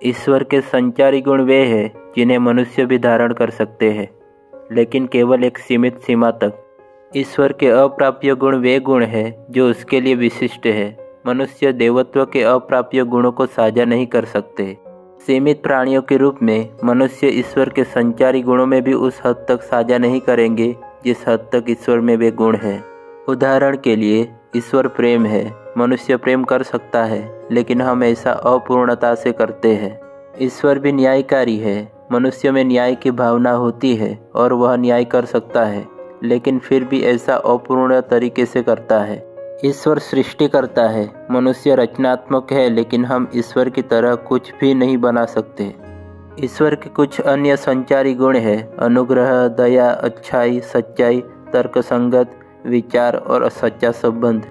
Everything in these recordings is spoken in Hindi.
ईश्वर के संचारी गुण वे हैं जिन्हें मनुष्य भी धारण कर सकते हैं, लेकिन केवल एक सीमित सीमा तक। ईश्वर के अप्राप्य गुण वे गुण हैं जो उसके लिए विशिष्ट है। मनुष्य देवत्व के अप्राप्य गुणों को साझा नहीं कर सकते। सीमित प्राणियों के रूप में मनुष्य ईश्वर के संचारी गुणों में भी उस हद तक साझा नहीं करेंगे जिस हद तक ईश्वर में वे गुण हैं। उदाहरण के लिए, ईश्वर प्रेम है। मनुष्य प्रेम कर सकता है, लेकिन हम ऐसा अपूर्णता से करते हैं। ईश्वर भी न्यायकारी है। मनुष्य में न्याय की भावना होती है और वह न्याय कर सकता है, लेकिन फिर भी ऐसा अपूर्ण तरीके से करता है। ईश्वर सृष्टि करता है। मनुष्य रचनात्मक है, लेकिन हम ईश्वर की तरह कुछ भी नहीं बना सकते। ईश्वर के कुछ अन्य संचारी गुण हैं: अनुग्रह, दया, अच्छाई, सच्चाई, तर्कसंगत विचार और सच्चा संबंध।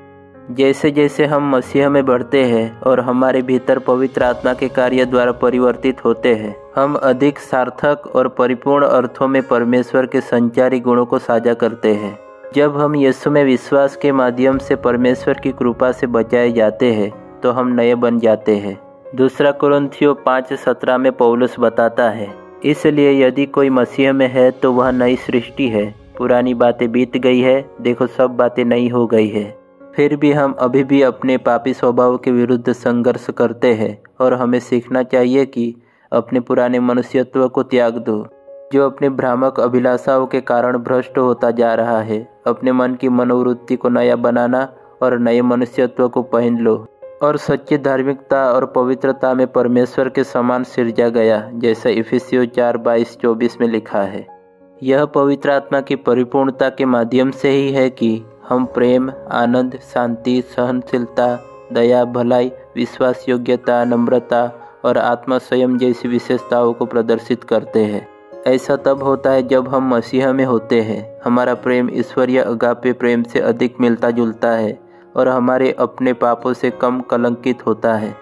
जैसे जैसे हम मसीह में बढ़ते हैं और हमारे भीतर पवित्र आत्मा के कार्य द्वारा परिवर्तित होते हैं, हम अधिक सार्थक और परिपूर्ण अर्थों में परमेश्वर के संचारी गुणों को साझा करते हैं। जब हम यीशु में विश्वास के माध्यम से परमेश्वर की कृपा से बचाए जाते हैं, तो हम नए बन जाते हैं। दूसरा कुरिन्थियों 5:17 में पौलुस बताता है, इसलिए यदि कोई मसीह में है तो वह नई सृष्टि है, पुरानी बातें बीत गई है, देखो सब बातें नई हो गई है। फिर भी हम अभी भी अपने पापी स्वभाव के विरुद्ध संघर्ष करते हैं और हमें सीखना चाहिए कि अपने पुराने मनुष्यत्व को त्याग दो, जो अपने भ्रामक अभिलाषाओं के कारण भ्रष्ट होता जा रहा है। अपने मन की मनोवृत्ति को नया बनाना और नए मनुष्यत्व को पहन लो और सच्ची धार्मिकता और पवित्रता में परमेश्वर के समान सिरजा गया, जैसा इफिसियों 4:22-24 में लिखा है। यह पवित्र आत्मा की परिपूर्णता के माध्यम से ही है कि हम प्रेम, आनंद, शांति, सहनशीलता, दया, भलाई, विश्वास योग्यता, नम्रता और आत्मा संयम जैसी विशेषताओं को प्रदर्शित करते हैं। ऐसा तब होता है जब हम मसीह में होते हैं। हमारा प्रेम ईश्वरीय अगापे प्रेम से अधिक मिलता जुलता है और हमारे अपने पापों से कम कलंकित होता है।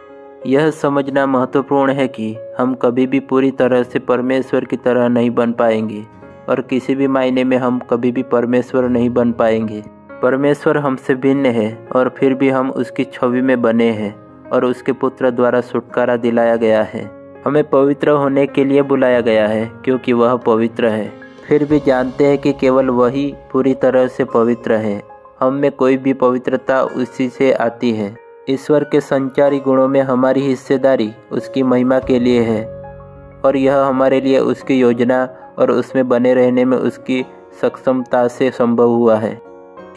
यह समझना महत्वपूर्ण है कि हम कभी भी पूरी तरह से परमेश्वर की तरह नहीं बन पाएंगे और किसी भी मायने में हम कभी भी परमेश्वर नहीं बन पाएंगे। परमेश्वर हमसे भिन्न है और फिर भी हम उसकी छवि में बने हैं और उसके पुत्र द्वारा छुटकारा दिलाया गया है। हमें पवित्र होने के लिए बुलाया गया है क्योंकि वह पवित्र है। फिर भी जानते हैं कि केवल वही पूरी तरह से पवित्र है। हम में कोई भी पवित्रता उसी से आती है। ईश्वर के संचारी गुणों में हमारी हिस्सेदारी उसकी महिमा के लिए है और यह हमारे लिए उसकी योजना और उसमें बने रहने में उसकी सक्षमता से संभव हुआ है।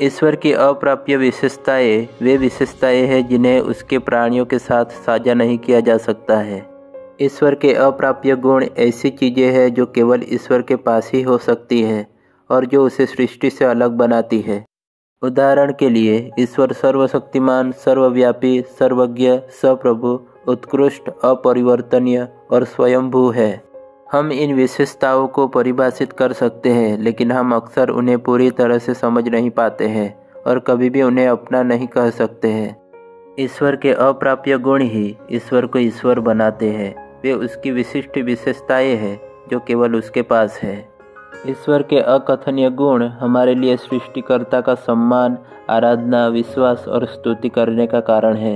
ईश्वर की अप्राप्य विशेषताएं वे विशेषताएं हैं जिन्हें उसके प्राणियों के साथ साझा नहीं किया जा सकता है। ईश्वर के अप्राप्य गुण ऐसी चीज़ें हैं जो केवल ईश्वर के पास ही हो सकती हैं और जो उसे सृष्टि से अलग बनाती है। उदाहरण के लिए, ईश्वर सर्वशक्तिमान, सर्वव्यापी, सर्वज्ञ, सप्रभु, उत्कृष्ट, अपरिवर्तनीय और स्वयंभू है। हम इन विशेषताओं को परिभाषित कर सकते हैं, लेकिन हम अक्सर उन्हें पूरी तरह से समझ नहीं पाते हैं और कभी भी उन्हें अपना नहीं कह सकते हैं। ईश्वर के अप्राप्य गुण ही ईश्वर को ईश्वर बनाते हैं। वे उसकी विशिष्ट विशेषताएं हैं जो केवल उसके पास है। ईश्वर के अकथनीय गुण हमारे लिए सृष्टिकर्ता का सम्मान, आराधना, विश्वास और स्तुति करने का कारण है।